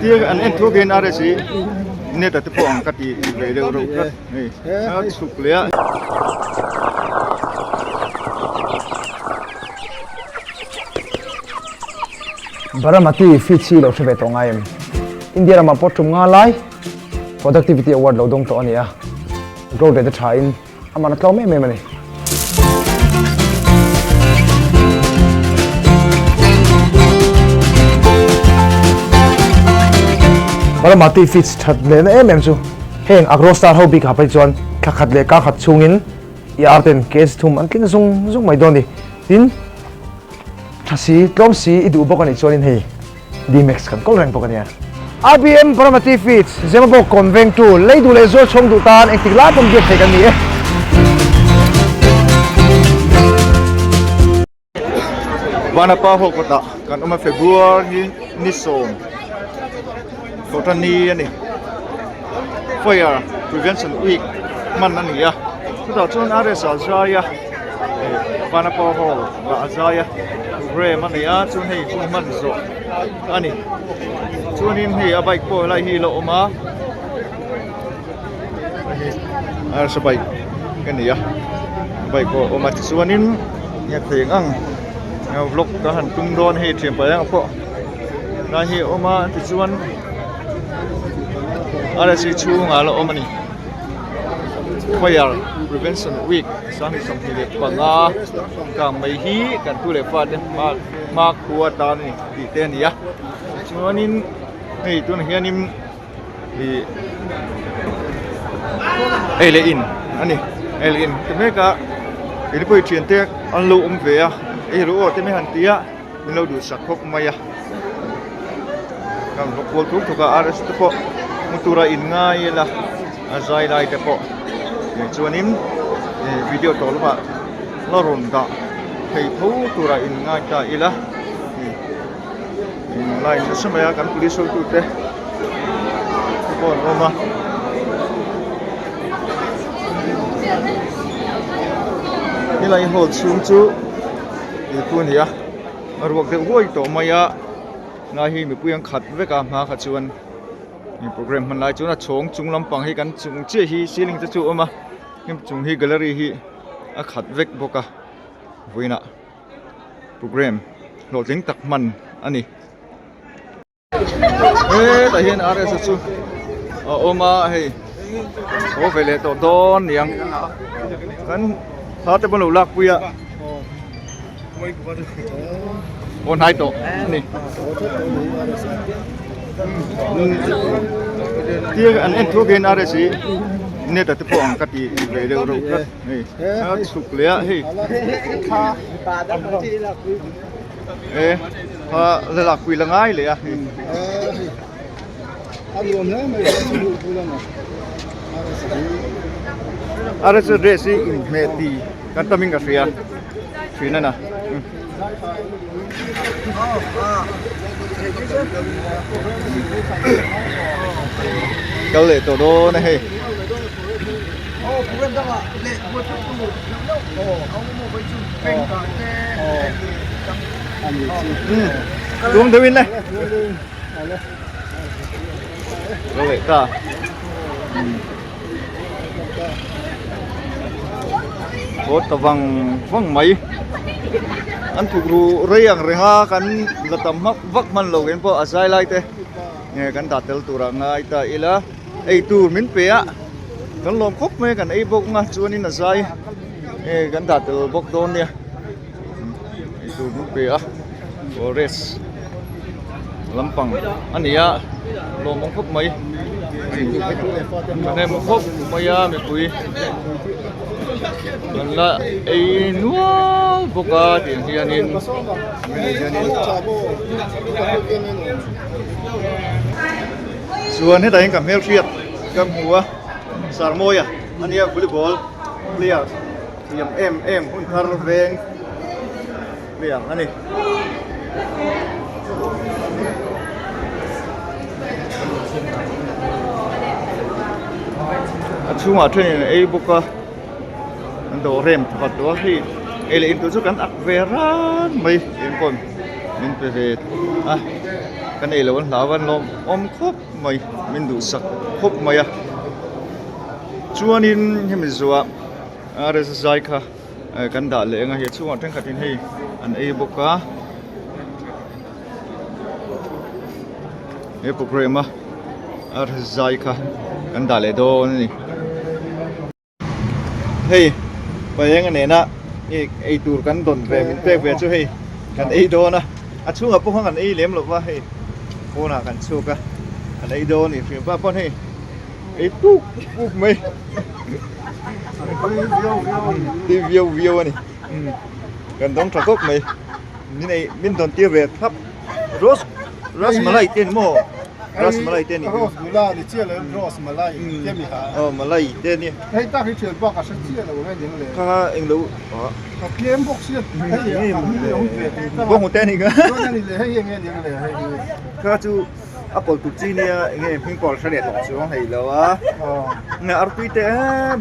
Tiang an en thu gen RSA net at po ang kati về đâu đâu cất này sụp lẽ Baramati Fitchi lo thebe to ngaim India ma potum nga lai productivity award lo dong to ania grow the train amana tlaw me me mani Baramati Fitch that le em chu heng agro star ho big ha pai chon khakhat le ka khat chungin yarten case thum an tling zung mai don ni tin thasi tlom si idu bokani chonin hei dmax kan kol rang pokania IBM Baramati Fitch zemabo conveng tu leidu le zo chong du tan ektik la tom ge thekan ni bana pa ho kota kan oma February ni som kota ni ani Fire Prevention Week man ani ya ta chon RSA ya bana pa ho la azaya re man ya chun hei chun man zo ani chunin hei a bike po lai hi lo ma RSA bike kan ya bike po oma chuanin yak theng ang vlog ka han tung don hei thiam pa yang po na hi oma ti chuan RSA chu nga lo oma ni Fire Prevention Week sang hi som hi le panga ka mai hi kan tu le fa de ma khuwa ta ni ti te ni ya chuanin hei tun hianim hi ele in ani ele in te me ka ele poi thian te an lo ve a e ro te me han tia ni lo du sak khop mai ya kan ko tu ka RS te po mutura in ngai la azai lai te po chuanin video to lo ba lo ron da thei thu tura in ngai ta ila lai na samaya kan police tu te ko roma ni lai hol sum chu ni tu ni ya arwak de hoi to maya na hi mi puyang khat ve ka ma kha chuan ni program man lai chuna chong chung lampang hi kan chung che hi ceiling chu ama him chung hi gallery hi a khat vek boka voina program lo ling tak man ani ta hian RSA chu oma hei o vele to don yang kan ha te bon lo lak puya on hai to ni tiang an en thu gen RSA net at po ang kati về đâu đâu cất này sụp lẽ hei ha là quỳ là ngay lẽ RSA resi meti kan taming ka ria fina na câu lệ tổ đô này hei xuống tới bên này câu lệ ta có tờ văng mấy anh thuộc ru riêng ha kan là tầm hấp vắt man lầu cái po azai lai te nghe kan ta tel tu ra ngai ta ila ei tu min pe a kan lom khop me kan ei bok nga chuanin azai kan ta tel bok don nia ei tu min pe a ores lampang ania lom khop mai kan em khop maya me pui kan la ei nuo boka tiền hianin chuan hết anh cảm heo thiệt cầm hùa sar môi à anh em volleyball player tiệm em hun thar veng liang anh này chung ở trên này boka đồ rem thật đó thì ele into chu kan ak veran mai em kon min pe ve kan ei lo hlawan lom om khop mai min du sak khop mai a chuanin hemi zuwa RSA kha kan da le nga hi chuan thang khatin hei an ei boka e program a RSA kha kan da le do ni hei bayang ane na ei tur kan don ve min pek ve chu hei kan ei do na a chunga po kan ei lem lo wa hei ko na kan chuka kan ei do ni fi pa pon hei ei tu mai đi view này gần đóng trà cốc mày như này bên toàn tiêu về thắp Malay tên mò Malay tên này Malay thì chia là Malay tên gì hả? Malay tên này hay ta cái chuyện bác à sẽ chia là cái những này ha anh đâu cái kiếm bốc chia hay gì bốc một tên này cơ cái này là hay những này hay cái chú Apple tụt chi nè nghe phim call sẽ đẹp lắm chứ hay là á nè ở tuy thế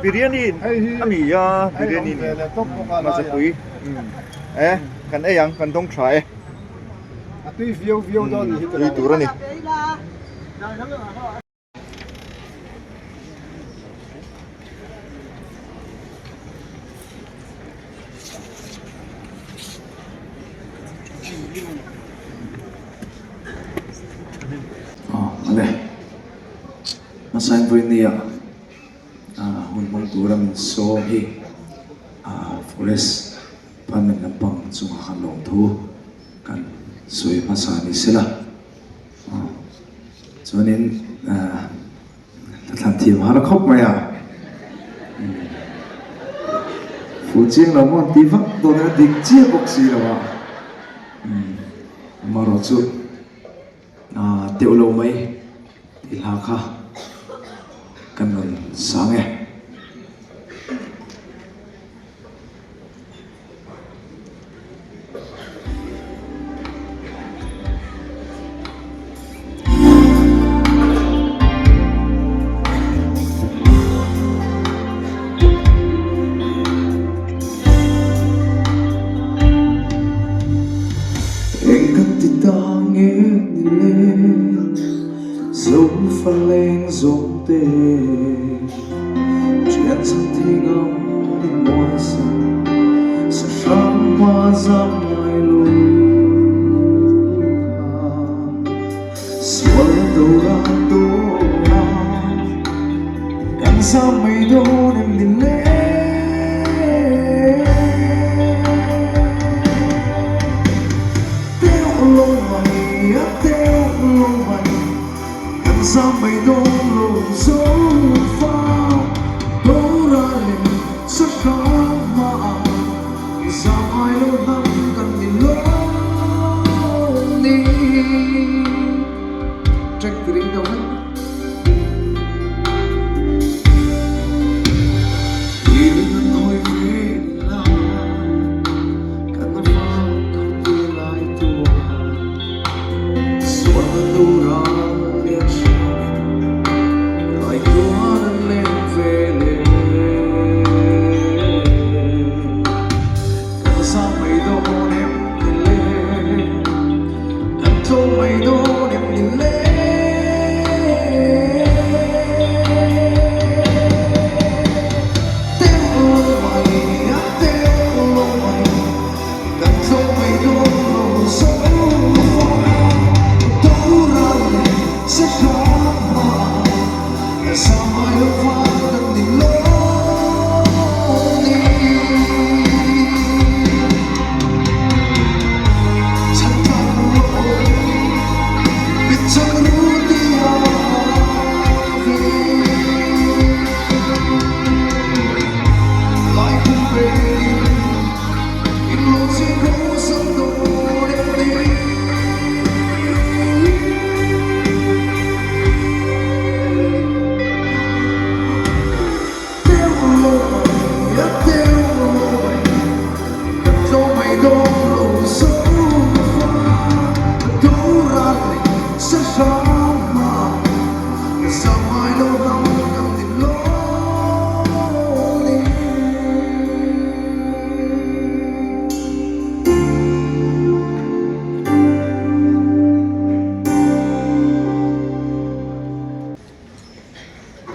biryani ami ya biryani mà sẽ quý cần ấy ăn cần đông trái tuy view đó thì tuy tủ ra nè Này, masan po ini ya, hunmong turam so hi, forest pamen lampang sungakan long tu kan sui masani sila, so nin tatan tim harap kop maya, fujian lamon tivak dona dikci boksi lawa, marosu, tiulo mai. Ilhaka kanon sange engkau ditangin dấu pha lên dòng tê chuyện sang thiên ông đến mùa xuân sẽ sáng hoa giam ngoài lối xuân đầu ra tô ra đằng xa mây đô đêm đi lên theo lối mày theo lối mày ra mây đô lộ dấu pha đổ ra lên sắc khó mà ra ai lâu năm cần nhìn lối đi trách cứ đến đâu hết đi đến hồi về là cần nó phao không đi lại tua xuân tu ra mây đô đẹp nhìn lên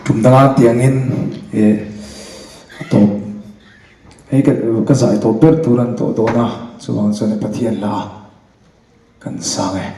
chúng ta tiếng in tổ cái giải tổ biết tu lần tổ na số bằng số này phát hiện là cần sang ấy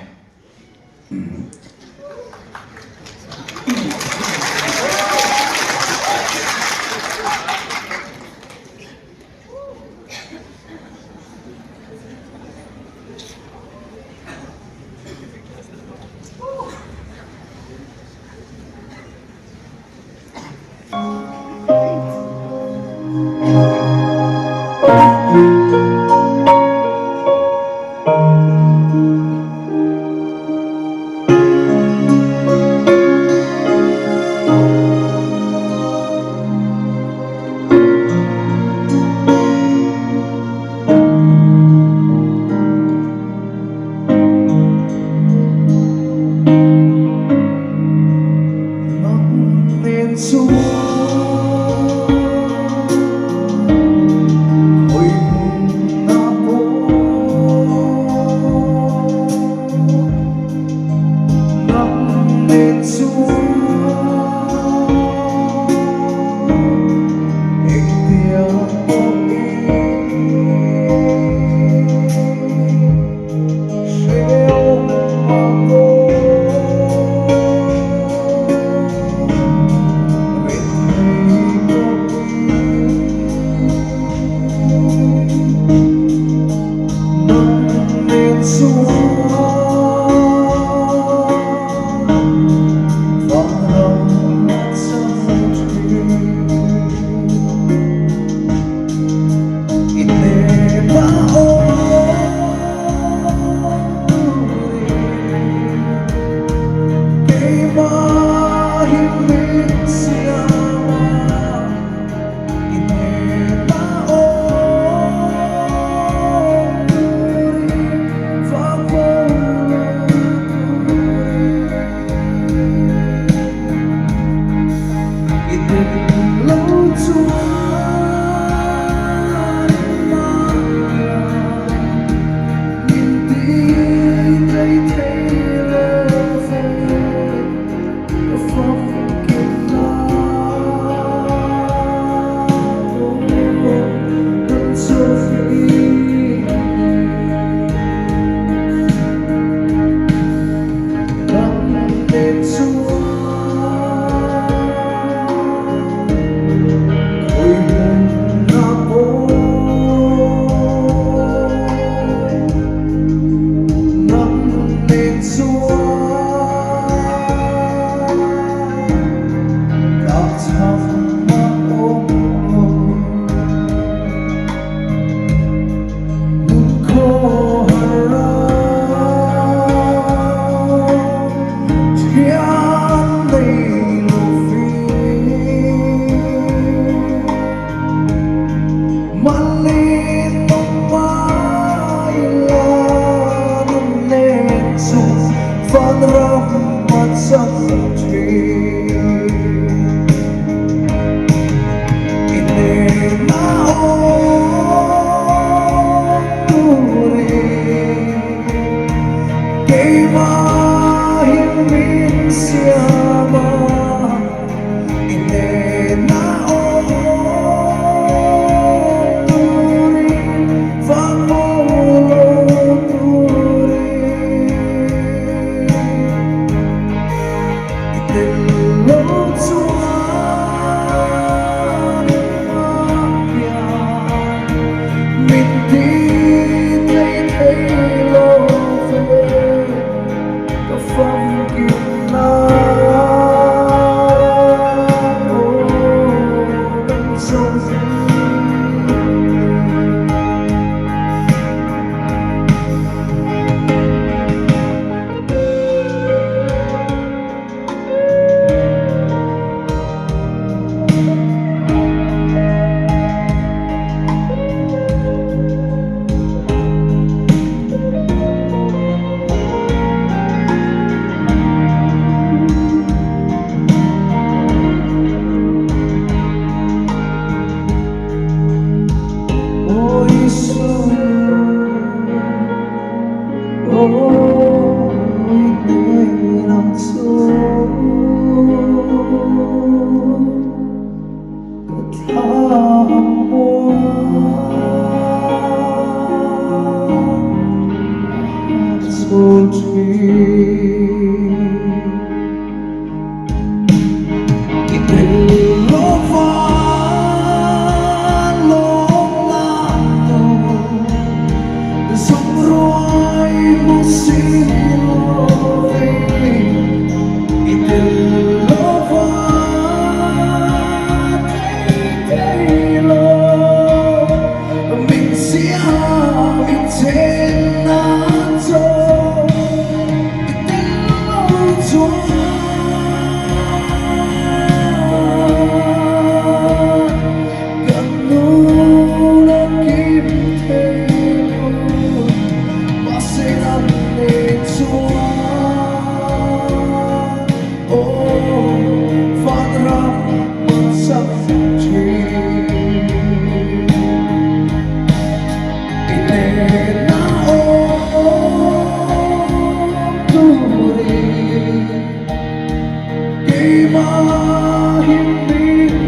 Hindi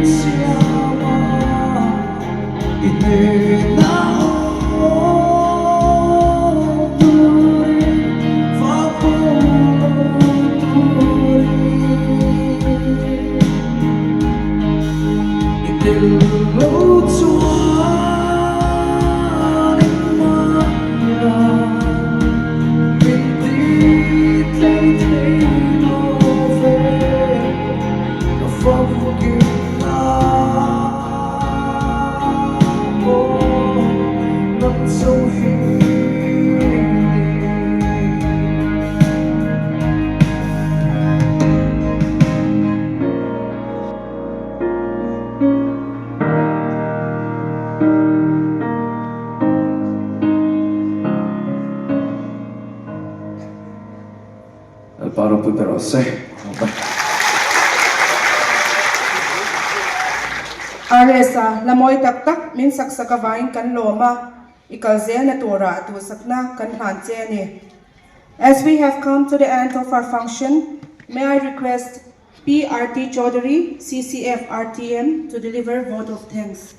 siyama Itinauturin Faputurin Itilutsuanin Maya Paro Puterose. RSA lamoy tak min saksakavain kan loma ikalze natura tu sakna kan hanche ni. As we have come to the end of our function, may I request PRT Chaudhary, CCF RTM, to deliver vote of thanks.